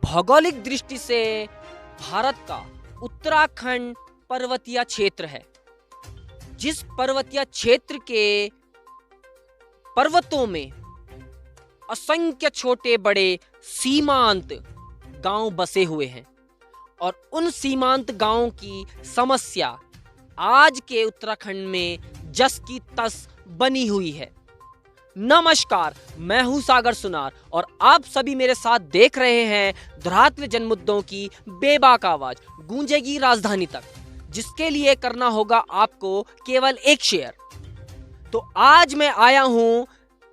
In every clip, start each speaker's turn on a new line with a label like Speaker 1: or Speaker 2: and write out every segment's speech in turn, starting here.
Speaker 1: भौगोलिक दृष्टि से भारत का उत्तराखंड पर्वतीय क्षेत्र है, जिस पर्वतीय क्षेत्र के पर्वतों में असंख्य छोटे बड़े सीमांत गांव बसे हुए हैं और उन सीमांत गांवों की समस्या आज के उत्तराखंड में जस की तस बनी हुई है। नमस्कार, मैं हूं सागर सुनार और आप सभी मेरे साथ देख रहे हैं धरातल जनमुद्दों की बेबाक आवाज गूंजेगी राजधानी तक, जिसके लिए करना होगा आपको केवल एक शेयर। तो आज मैं आया हूं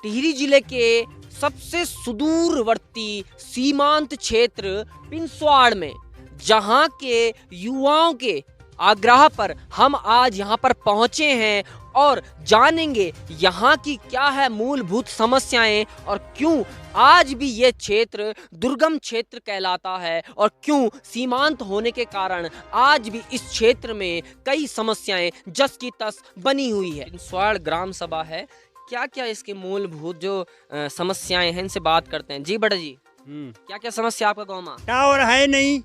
Speaker 1: टिहरी जिले के सबसे सुदूरवर्ती सीमांत क्षेत्र पिनस्वाड़ में, जहां के युवाओं के आग्रह पर हम आज यहां पर पहुंचे हैं और जानेंगे यहां की क्या है मूलभूत समस्याएं और क्यों आज भी ये क्षेत्र दुर्गम क्षेत्र कहलाता है और क्यों सीमांत होने के कारण आज भी इस क्षेत्र में कई समस्याएं जस की तस बनी हुई है। पिनस्वाड़ ग्राम सभा है, क्या क्या इसके मूलभूत जो समस्याएं हैं इनसे बात करते हैं। जी बड़ा जी, क्या क्या समस्या आपका गाँव में?
Speaker 2: टावर है नहीं,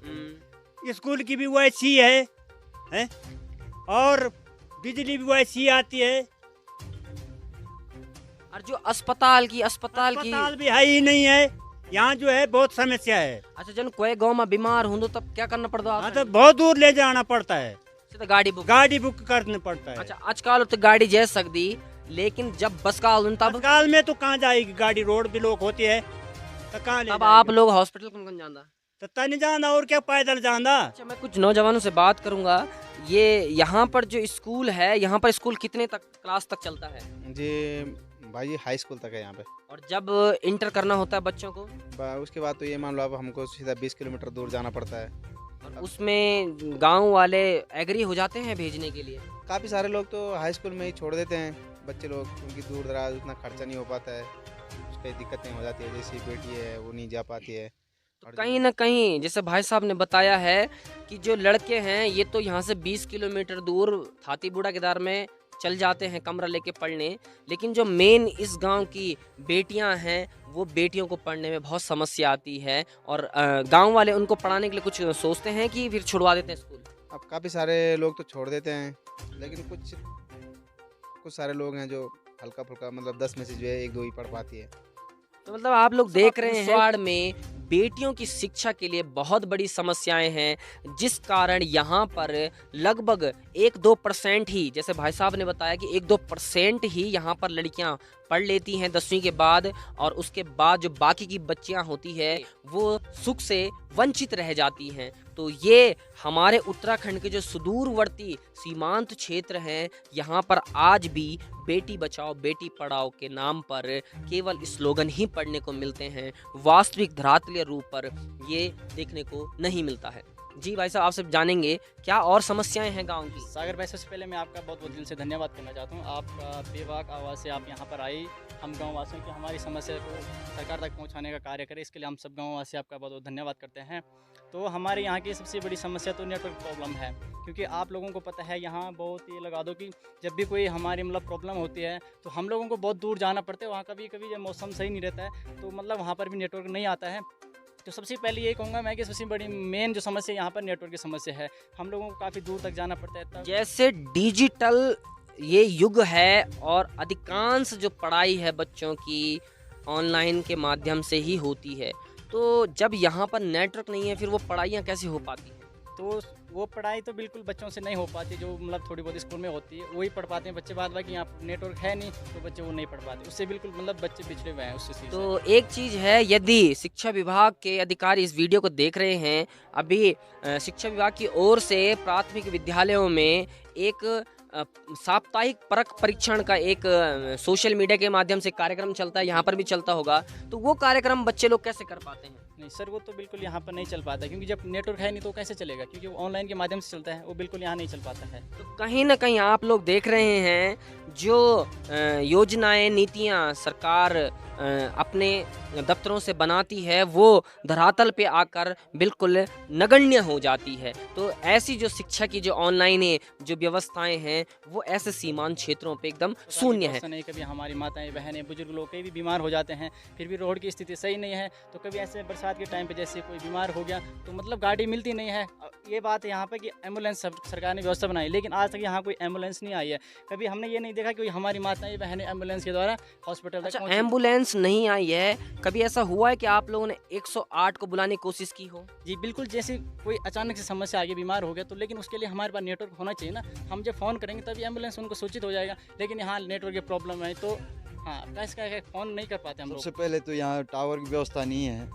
Speaker 2: स्कूल की भी वैसी है और बिजली भी वैसी आती है
Speaker 1: और जो अस्पताल की
Speaker 2: भी है ही नहीं है। यहाँ जो है बहुत समस्या है।
Speaker 1: अच्छा, जन कोई गांव में बीमार हो तब क्या करना पड़ता है?
Speaker 2: हाँ, तो बहुत दूर ले जाना पड़ता है,
Speaker 1: तो गाड़ी बुक
Speaker 2: करना पड़ता है।
Speaker 1: अच्छा, आजकल तो गाड़ी जा सकती, लेकिन जब बस काल तब
Speaker 2: काल में तो कहाँ जाएगी गाड़ी, रोड भी लोग होती है तो कहाँ ले
Speaker 1: अब आप लोग हॉस्पिटल कौन जाना?
Speaker 2: तो तनी जाना और क्या, पैदल जाना।
Speaker 1: अच्छा, मैं कुछ नौजवानों से बात करूंगा। ये यहाँ पर जो स्कूल है, यहाँ पर स्कूल कितने तक क्लास तक चलता है?
Speaker 3: जी भाई, हाई स्कूल तक है यहाँ पे।
Speaker 1: और जब इंटर करना होता है बच्चों को,
Speaker 3: उसके बाद तो ये मान लो अब हमको सीधा 20 किलोमीटर दूर जाना पड़ता है।
Speaker 1: और उसमें गांव वाले एग्री हो जाते हैं भेजने के लिए?
Speaker 3: काफ़ी सारे लोग तो हाई स्कूल में ही छोड़ देते हैं बच्चे लोग, क्योंकि दूर दराज उतना खर्चा नहीं हो पाता है, उसकी दिक्कतें हो जाती है। जैसी बेटी है वो नहीं जा पाती है।
Speaker 1: तो कहीं ना कहीं जैसे भाई साहब ने बताया है कि जो लड़के हैं ये तो यहाँ से 20 किलोमीटर दूर थातीबूड़ा केदार में चल जाते हैं कमरा लेके पढ़ने, लेकिन जो मेन इस गांव की बेटियां हैं वो बेटियों को पढ़ने में बहुत समस्या आती है और गांव वाले उनको पढ़ाने के लिए कुछ सोचते हैं कि फिर छुड़वा देते हैं स्कूल।
Speaker 3: अब काफ़ी सारे लोग तो छोड़ देते हैं, लेकिन कुछ सारे लोग हैं जो हल्का फुल्का, मतलब 10 में से जो है 1-2 ही पढ़ पाती है।
Speaker 1: तो मतलब आप लोग देख रहे हैं पिनस्वाड़ में बेटियों की शिक्षा के लिए बहुत बड़ी समस्याएं हैं, जिस कारण यहाँ पर लगभग 1-2% ही, जैसे भाई साहब ने बताया कि 1-2% ही यहाँ पर लड़कियाँ पढ़ लेती हैं 10वीं के बाद, और उसके बाद जो बाकी की बच्चियाँ होती है वो सुख से वंचित रह जाती हैं। तो ये हमारे उत्तराखंड के जो सुदूरवर्ती सीमांत क्षेत्र हैं, यहाँ पर आज भी बेटी बचाओ बेटी पढ़ाओ के नाम पर केवल स्लोगन ही पढ़ने को मिलते हैं, वास्तविक धरातलीय रूप पर ये देखने को नहीं मिलता है। जी भाई साहब, आपसे जानेंगे क्या और समस्याएं हैं गांव की।
Speaker 4: सागर भाई, सबसे पहले मैं आपका बहुत बहुत दिल से धन्यवाद करना चाहता हूँ। आपका बेबाक आवाज़ से आप यहाँ पर आई, हम गाँव वासियों की हमारी समस्या को सरकार तक पहुँचाने का कार्य करें, इसके लिए हम सब गाँव वासी आपका बहुत बहुत धन्यवाद करते हैं। तो हमारे यहाँ की सबसे बड़ी समस्या तो नेटवर्क प्रॉब्लम है, क्योंकि आप लोगों को पता है यहाँ बहुत ये लगा दो कि जब भी कोई हमारी मतलब प्रॉब्लम होती है तो हम लोगों को बहुत दूर जाना पड़ता है। वहाँ कभी कभी जब मौसम सही नहीं रहता है तो मतलब वहाँ पर भी नेटवर्क नहीं आता है। तो सबसे पहले यही कहूँगा मैं कि सबसे बड़ी मेन जो समस्या यहाँ पर नेटवर्क की समस्या है, हम लोगों को काफ़ी दूर तक जाना पड़ता है। तब
Speaker 1: जैसे डिजिटल ये युग है और अधिकांश जो पढ़ाई है बच्चों की ऑनलाइन के माध्यम से ही होती है, तो जब यहाँ पर नेटवर्क नहीं है फिर वो पढ़ाइयाँ कैसे हो पाती हैं?
Speaker 4: तो वो पढ़ाई तो बिल्कुल बच्चों से नहीं हो पाती, जो मतलब थोड़ी बहुत स्कूल में होती है वही पढ़ पाते हैं बच्चे। बाद बाकी यहाँ नेटवर्क है नहीं तो बच्चे वो नहीं पढ़ पाते, उससे बिल्कुल मतलब बच्चे पिछड़े हुए हैं उससे।
Speaker 1: तो एक चीज़ है, यदि शिक्षा विभाग के अधिकारी इस वीडियो को देख रहे हैं, अभी शिक्षा विभाग की ओर से प्राथमिक विद्यालयों में एक साप्ताहिक परख परीक्षण का एक सोशल मीडिया के माध्यम से कार्यक्रम चलता है, यहाँ पर भी चलता होगा, तो वो कार्यक्रम बच्चे लोग कैसे कर पाते हैं?
Speaker 4: नहीं सर, वो तो बिल्कुल यहाँ पर नहीं चल पाता, क्योंकि जब नेटवर्क है नहीं तो कैसे चलेगा, क्योंकि वो ऑनलाइन के माध्यम से चलता है, वो बिल्कुल यहाँ नहीं चल पाता है।
Speaker 1: तो कहीं ना कहीं आप लोग देख रहे हैं जो योजनाएं नीतियाँ सरकार अपने दफ्तरों से बनाती है वो धरातल पे आकर बिल्कुल नगण्य हो जाती है। तो ऐसी जो शिक्षा की जो ऑनलाइन जो व्यवस्थाएं हैं वो ऐसे सीमांत क्षेत्रों पे एकदम शून्य है।
Speaker 4: नहीं, कभी हमारी माताएं बहनें बुजुर्ग लोग कई भी बीमार हो जाते हैं, फिर भी रोड की स्थिति सही नहीं है, तो कभी ऐसे बरसात के टाइम पे जैसे कोई बीमार हो गया तो मतलब गाड़ी मिलती नहीं है। ये बात है यहाँ पे कि एम्बुलेंस सरकार ने व्यवस्था बनाई, लेकिन आज तक यहाँ कोई एम्बुलेंस नहीं आई है। कभी हमने ये नहीं देखा कि हमारी माताएं बहनें एम्बुलेंस के द्वारा हॉस्पिटल तक
Speaker 1: अच्छा,
Speaker 4: पहुंची।
Speaker 1: एम्बुलेंस नहीं आई है, कभी ऐसा हुआ है कि आप लोगों ने 108 को बुलाने की कोशिश की हो?
Speaker 4: जी बिल्कुल, जैसे कोई अचानक से समस्या आ गई, बीमार हो गया, तो लेकिन उसके लिए हमारे पास नेटवर्क होना चाहिए ना। हम जब फ़ोन करेंगे तभी एम्बुलेंस उनको सूचित हो जाएगा, लेकिन यहाँ नेटवर्क की प्रॉब्लम है, तो हाँ इसका फ़ोन नहीं कर पाते हम लोग।
Speaker 5: सबसे पहले तो यहाँ टावर की व्यवस्था नहीं है,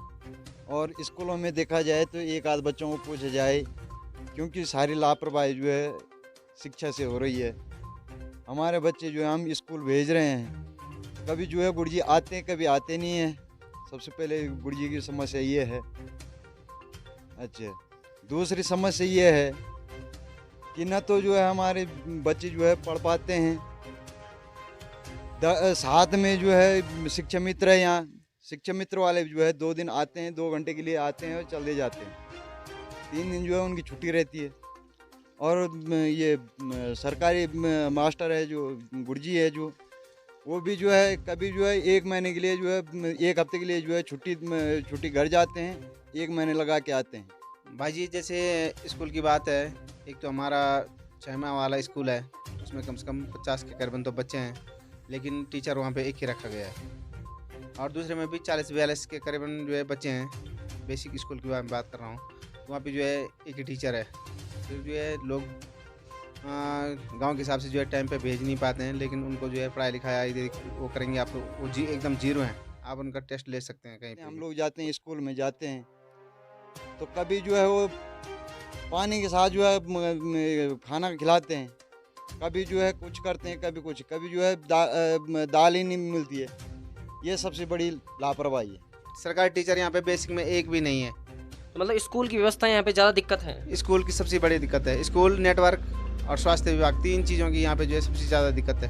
Speaker 5: और स्कूलों में देखा जाए तो एक आध बच्चों को पूछा जाए, क्योंकि सारी लापरवाही जो है शिक्षा से हो रही है। हमारे बच्चे जो है हम स्कूल भेज रहे हैं, कभी जो है गुरुजी आते हैं, कभी आते नहीं हैं। सबसे पहले गुरुजी की समस्या ये है। अच्छा, दूसरी समस्या ये है कि न तो जो है हमारे बच्चे जो है पढ़ पाते हैं। साथ में जो है शिक्षा मित्र है, यहाँ शिक्षा मित्र वाले जो है 2 दिन आते हैं, 2 घंटे के लिए आते हैं और चले जाते हैं। 3 दिन जो है उनकी छुट्टी रहती है। और ये सरकारी मास्टर है जो गुरुजी है जो, वो भी जो है कभी जो है 1 महीने के लिए जो है 1 हफ्ते के लिए जो है छुट्टी घर जाते हैं, 1 महीने लगा के आते हैं।
Speaker 3: भाई जी जैसे स्कूल की बात है, एक तो हमारा 6वां वाला स्कूल है, उसमें कम से कम 50 के करीबन तो बच्चे हैं, लेकिन टीचर वहाँ पे एक ही रखा गया है। और दूसरे में भी 40-42 के करीबन जो है बच्चे हैं। बेसिक स्कूल की बात कर रहा हूँ, तो वहाँ पे जो है एक ही टीचर है। फिर जो है लोग गांव के हिसाब से जो है टाइम पे भेज नहीं पाते हैं, लेकिन उनको जो है पढ़ाई लिखाई वो करेंगे आप लोग, वो एकदम जीरो हैं। आप उनका टेस्ट ले सकते हैं कहीं पे।
Speaker 5: हम लोग जाते हैं स्कूल में जाते हैं तो कभी जो है वो पानी के साथ जो है खाना खिलाते हैं, कभी जो है कुछ करते हैं, कभी जो है दाल ही नहीं मिलती है। ये सबसे बड़ी लापरवाही है।
Speaker 3: सरकारी टीचर यहाँ पे बेसिक में एक भी नहीं है।
Speaker 1: तो मतलब स्कूल की व्यवस्था यहाँ पे ज़्यादा दिक्कत है।
Speaker 3: स्कूल की सबसे बड़ी दिक्कत है, स्कूल, नेटवर्क और स्वास्थ्य विभाग, 3 चीज़ों की यहाँ पे जो है सबसे ज़्यादा दिक्कत है।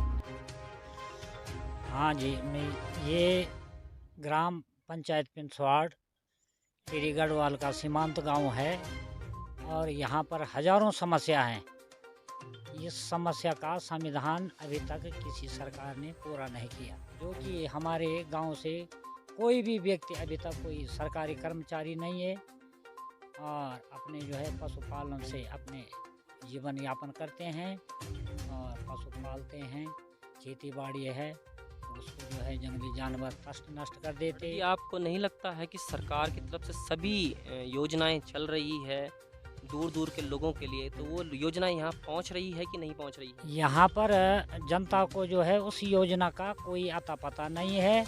Speaker 6: हाँ जी, मैं ये ग्राम पंचायत पिंसवाड़ टिहरी गढ़वाल का सीमांत गांव है, और यहाँ पर हजारों समस्या हैं। इस समस्या का समाधान अभी तक किसी सरकार ने पूरा नहीं किया, जो कि हमारे गांव से कोई भी व्यक्ति अभी तक कोई सरकारी कर्मचारी नहीं है, और अपने जो है पशुपालन से अपने जीवन यापन करते हैं, और पशु पालते हैं, खेती बाड़ी है, उसको जो है जंगली जानवर नष्ट कर देते हैं।
Speaker 1: आपको नहीं लगता है कि सरकार की तरफ से सभी योजनाएं चल रही है दूर दूर के लोगों के लिए, तो वो योजनाएं यहाँ पहुँच रही है कि नहीं पहुँच रही है?
Speaker 6: यहाँ पर जनता को जो है उस योजना का कोई अता पता नहीं है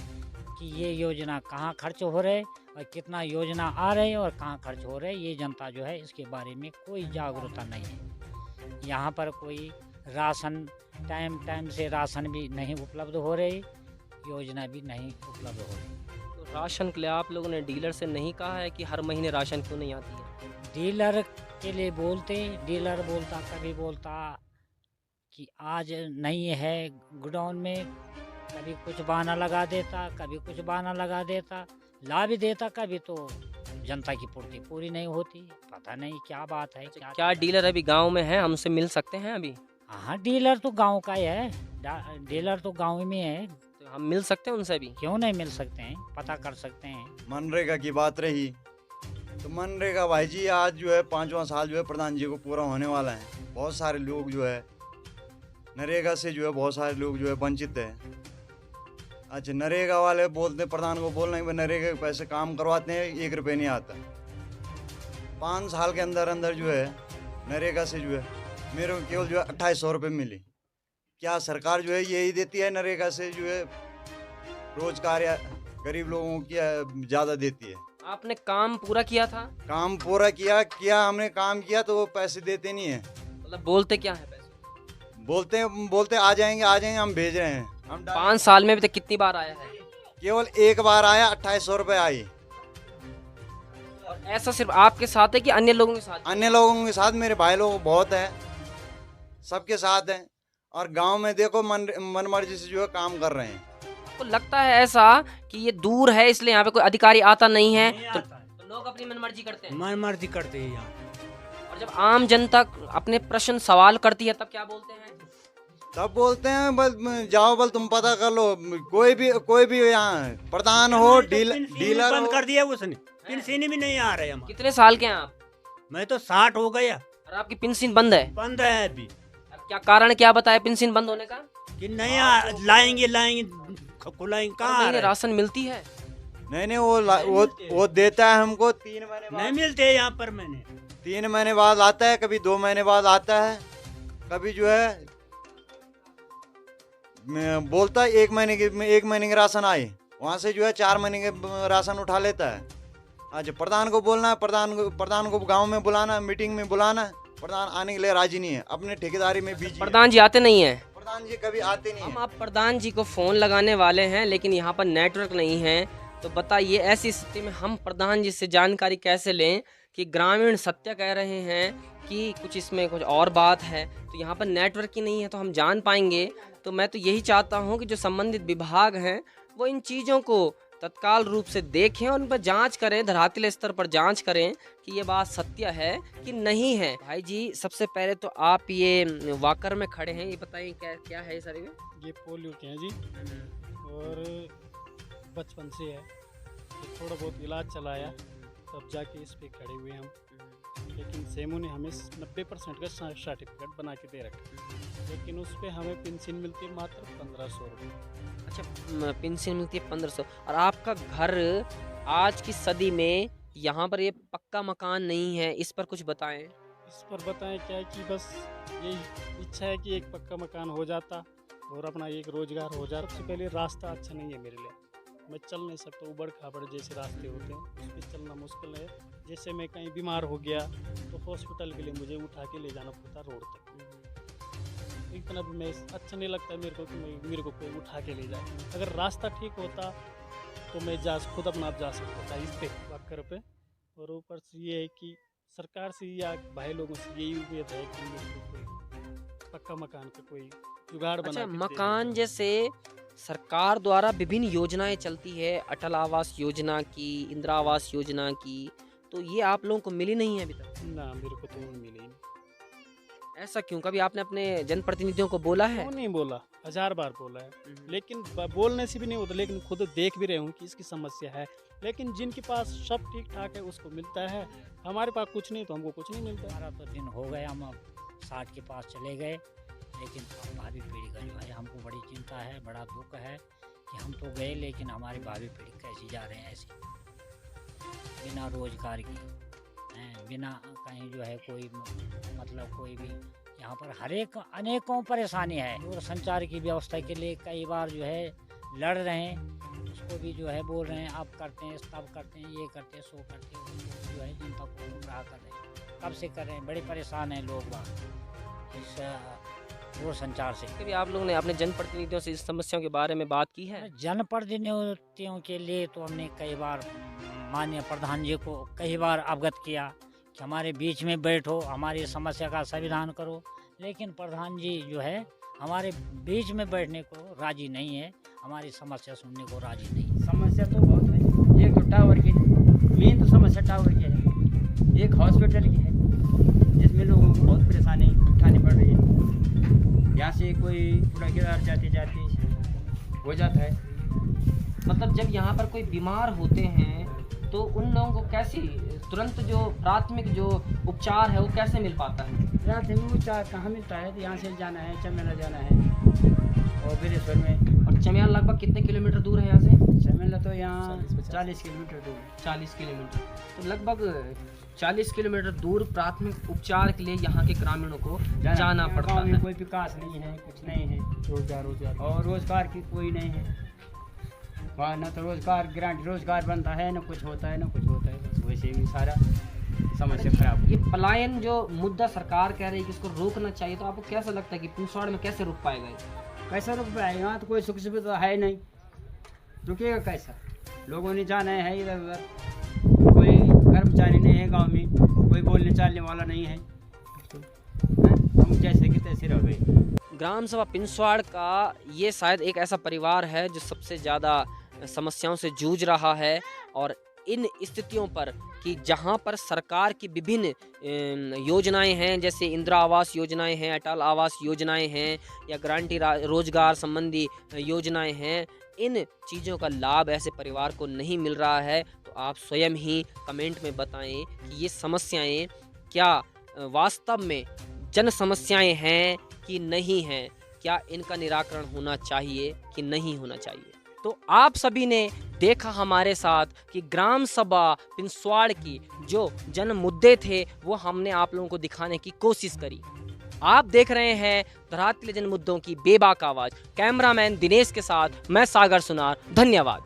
Speaker 6: कि ये योजना कहाँ खर्च हो रहे और कितना योजना आ रहे और कहाँ खर्च हो रहे, ये जनता जो है इसके बारे में कोई जागरूकता नहीं है। यहाँ पर कोई राशन टाइम से राशन भी नहीं उपलब्ध हो रही, योजना भी नहीं उपलब्ध हो रही।
Speaker 1: तो राशन के लिए आप लोगों ने डीलर से नहीं कहा है कि हर महीने राशन क्यों नहीं आती है?
Speaker 6: डीलर के लिए बोलते, डीलर बोलता, कभी बोलता कि आज नहीं है गोडाउन में, कभी कुछ बहाना लगा देता, कभी कुछ बहाना लगा देता, ला भी देता, कभी तो जनता की पूर्ति पूरी नहीं होती। पता नहीं क्या बात है।
Speaker 1: क्या डीलर अभी गांव में है, हमसे मिल सकते हैं अभी?
Speaker 6: हाँ, डीलर तो गांव का ही है, डीलर तो गांव में है,
Speaker 1: तो हम मिल सकते हैं उनसे भी?
Speaker 6: क्यों नहीं मिल सकते हैं, पता कर सकते हैं।
Speaker 5: मनरेगा की बात रही तो मनरेगा भाई जी आज जो है 5वां साल जो है प्रधान जी को पूरा होने वाला है। बहुत सारे लोग जो है नरेगा से जो है बहुत सारे लोग जो है वंचित है। अच्छा, नरेगा वाले बोलते हैं, प्रधान को बोलना है कि नरेगा के पैसे काम करवाते हैं, 1 रुपये नहीं आता। 5 साल के अंदर अंदर जो है नरेगा से जो है मेरे को केवल जो है 2800 रुपये मिली। क्या सरकार जो है यही देती है नरेगा से जो है रोजगार या गरीब लोगों की ज़्यादा देती है?
Speaker 1: आपने काम पूरा किया था?
Speaker 5: काम पूरा किया हमने काम किया तो वो पैसे देते नहीं है।
Speaker 1: मतलब बोलते क्या है पैसे?
Speaker 5: बोलते आ जाएंगे हम भेज रहे हैं। हम
Speaker 1: 5 साल में अभी तक कितनी बार आया है?
Speaker 5: केवल 1 बार आया, 2800 रुपये आई।
Speaker 1: और ऐसा सिर्फ आपके साथ है कि अन्य लोगों के साथ?
Speaker 5: अन्य लोगों के साथ मेरे भाई लोग बहुत है, सबके साथ हैं। और गांव में देखो मन मर्जी से जो है काम कर रहे हैं।
Speaker 1: आपको लगता है ऐसा कि ये दूर है इसलिए यहाँ पे कोई अधिकारी आता नहीं है,
Speaker 2: नहीं
Speaker 1: तो
Speaker 2: आता है।
Speaker 1: लोग अपनी मनमर्जी करते हैं?
Speaker 2: मन मर्जी करते हैं यहाँ।
Speaker 1: और जब आम जनता अपने प्रश्न सवाल करती है तब क्या बोलते हैं?
Speaker 5: तब बोलते हैं बस जाओ बल तुम पता कर लो, कोई भी यहाँ प्रधान हो
Speaker 2: हमारे तो
Speaker 5: डीलर
Speaker 2: बंद
Speaker 5: हो।
Speaker 2: कर दिया उसने, पेंशन भी नहीं आ रहे हमारे।
Speaker 1: कितने साल के हैं आप?
Speaker 2: मैं तो 60 हो गया,
Speaker 1: और आपकी पेंशन बंद है?
Speaker 2: बंद है अभी।
Speaker 1: अब क्या कारण क्या बताए पेंशन बंद होने का?
Speaker 2: कि नहीं लाएंगे खुलाएंगे कहाँ आ
Speaker 1: महीने
Speaker 2: रहा है?
Speaker 1: राशन मिलती है?
Speaker 5: नहीं वो देता है हमको 3 महीने
Speaker 2: नहीं
Speaker 5: बाद,
Speaker 2: मिलते यहाँ पर। मैंने
Speaker 5: 3 महीने बाद आता है, कभी 2 महीने बाद आता है, कभी जो है बोलता है 1 महीने के राशन आए, वहाँ से जो है 4 महीने के राशन उठा लेता है। आज प्रधान को बोलना है, प्रधान को गांव में बुलाना, मीटिंग में बुलाना, प्रधान आने के लिए राजी नहीं है, अपने ठेकेदारी में बिजी है।
Speaker 1: प्रधान जी आते नहीं है?
Speaker 5: प्रधान जी कभी आते नहीं
Speaker 1: हम
Speaker 5: है।
Speaker 1: आप प्रधान जी को फोन लगाने वाले हैं लेकिन यहाँ पर नेटवर्क नहीं है, तो बताइए ऐसी स्थिति में हम प्रधान जी से जानकारी कैसे लें कि ग्रामीण सत्य कह रहे हैं कि कुछ इसमें कुछ और बात है, तो यहाँ पर नेटवर्क ही नहीं है तो हम जान पाएंगे। तो मैं तो यही चाहता हूँ कि जो संबंधित विभाग हैं वो इन चीज़ों को तत्काल रूप से देखें और उन पर जांच करें, धरातल स्तर पर जांच करें कि ये बात सत्य है कि नहीं है। भाई जी सबसे पहले तो आप ये वाकर में खड़े हैं, ये बताइए क्या क्या है सर?
Speaker 7: ये पोलियो के हैं जी, और बचपन से है, तो थोड़ा बहुत इलाज चलाया तब जाके इस पे खड़े हुए हम। लेकिन सेमू ने हमें 90% का सर्टिफिकेट बना के दे रखा, लेकिन उस पे हमें पेंशन मिलती है मात्र 1500 रुपये।
Speaker 1: अच्छा पेंशन मिलती है 1500, और आपका घर आज की सदी में यहाँ पर ये पक्का मकान नहीं है, इस पर कुछ बताएं।
Speaker 7: इस पर बताएं क्या है कि बस यही इच्छा है कि एक पक्का मकान हो जाता और अपना एक रोजगार हो जाता। सबसे पहले रास्ता अच्छा नहीं है मेरे लिए, मैं चल नहीं सकता, उबड़ खाबड़ जैसे रास्ते होते हैं उस पर चलना मुश्किल है। जैसे मैं कहीं बीमार हो गया तो हॉस्पिटल के लिए मुझे उठा के ले जाना पड़ता रोड तक। इतना भी मैं अच्छा नहीं लगता मेरे को कि मेरे को कोई उठा के ले जाए। अगर रास्ता ठीक होता तो मैं खुद अपना आप जा सकता था इस पे वक्कर पे। और ऊपर से ये है कि सरकार से या भाई लोगों से यही उम्मीद है कि मेरे को कोई पक्का मकान का कोई जुगाड़ बना
Speaker 1: अच्छा
Speaker 7: के दे।
Speaker 1: मकान जैसे सरकार द्वारा विभिन्न योजनाएं चलती है, अटल आवास योजना की, इंदिरा आवास योजना की, तो ये आप लोगों को मिली नहीं है अभी तक?
Speaker 7: ना मेरे को तो मिले ही नहीं।
Speaker 1: ऐसा क्यों? कभी आपने अपने जनप्रतिनिधियों को बोला है?
Speaker 7: क्यों नहीं बोला, 1000 बार बोला है, लेकिन बोलने से भी नहीं होता। लेकिन खुद देख भी रहे हूँ कि इसकी समस्या है, लेकिन जिनके पास सब ठीक ठाक है उसको मिलता है, हमारे पास कुछ नहीं तो हमको कुछ नहीं मिलता।
Speaker 6: हमारा तो दिन हो गया, हम 60 के पास चले गए, लेकिन अब भावी पीढ़ी का जो है हमको बड़ी चिंता है, बड़ा दुख है कि हम तो गए लेकिन हमारी भावी पीढ़ी कैसी जा रहे हैं ऐसी, बिना रोजगार की हैं, बिना कहीं जो है कोई मतलब कोई भी यहाँ पर अनेकों परेशानी है। और संचार की व्यवस्था के लिए कई बार जो है लड़ रहे हैं, उसको भी जो है बोल रहे हैं आप करते हैं, तब करते हैं, ये करते हैं, सो करते हैं, जो है जनता को गुमराह कर रहे हैं। कब से कर रहे हैं, बड़े परेशान हैं लोग बात इस दूरसंचार से।
Speaker 1: कभी आप लोगों ने अपने जनप्रतिनिधियों से इस समस्याओं के बारे में बात की है?
Speaker 6: जनप्रतिनिधियों के लिए तो हमने कई बार माननीय प्रधान जी को कई बार अवगत किया कि हमारे बीच में बैठो, हमारी समस्या का समाधान करो, लेकिन प्रधान जी जो है हमारे बीच में बैठने को राजी नहीं है, हमारी समस्या सुनने को राजी नहीं।
Speaker 8: समस्या तो बहुत है। एक तो टावर की, मेन तो समस्या टावर की है, एक हॉस्पिटल की है जिसमें लोगों को बहुत परेशानी उठानी पड़ रही है। यहाँ से कोई पूरा गिरार जाते जाते हो जाता है।
Speaker 1: मतलब जब यहाँ पर कोई बीमार होते हैं तो उन लोगों को कैसे तुरंत जो प्राथमिक जो उपचार है वो कैसे मिल पाता है?
Speaker 8: रात में उपचार कहाँ मिलता है? तो यहाँ से जाना है, चमेला जाना है और बिरेश्वर में।
Speaker 1: और चमियाल लगभग कितने किलोमीटर दूर है यहाँ से?
Speaker 8: चमेला तो यहाँ 40 किलोमीटर दूर है।
Speaker 1: 40 किलोमीटर, तो लगभग 40 किलोमीटर दूर प्राथमिक उपचार के लिए यहाँ के ग्रामीणों को जाना पड़ता
Speaker 8: गाँव में
Speaker 1: है।
Speaker 8: कोई विकास नहीं है, कुछ नहीं है, रोजगार और रोजगार की कोई नहीं है वहाँ। न तो रोजगार ग्रांट रोजगार बनता है, न कुछ होता है, न कुछ होता है, बस वैसे भी सारा समस्या खराब।
Speaker 1: ये पलायन जो मुद्दा सरकार कह रही है कि इसको रोकना चाहिए, तो आपको कैसा लगता है कि पूछवाड़ में कैसे रुक पाएगा ये?
Speaker 8: कैसा रुक पाएगा? यहाँ तो कोई सुख सुविधा है नहीं, रुकेगा कैसा? लोगों ने जाना है इधर उधर, कोई कर्मचारी नहीं है गांव में, कोई बोलने चालने वाला नहीं है, हम जैसे कि तैसे रह गए।
Speaker 1: ग्राम सभा पिंसवाड़ का ये शायद एक ऐसा परिवार है जो सबसे ज़्यादा समस्याओं से जूझ रहा है, और इन स्थितियों पर कि जहां पर सरकार की विभिन्न योजनाएं हैं, जैसे इंदिरा आवास योजनाएं हैं, अटल आवास योजनाएं हैं, या गारंटी रोजगार संबंधी योजनाएं हैं, इन चीज़ों का लाभ ऐसे परिवार को नहीं मिल रहा है। तो आप स्वयं ही कमेंट में बताएं कि ये समस्याएं क्या वास्तव में जन समस्याएं हैं कि नहीं हैं, क्या इनका निराकरण होना चाहिए कि नहीं होना चाहिए। तो आप सभी ने देखा हमारे साथ कि ग्राम सभा पिंसवाड़ की जो जन मुद्दे थे वो हमने आप लोगों को दिखाने की कोशिश करी। आप देख रहे हैं धरातल जन मुद्दों की बेबाक आवाज़। कैमरामैन दिनेश के साथ मैं सागर सुनार। धन्यवाद।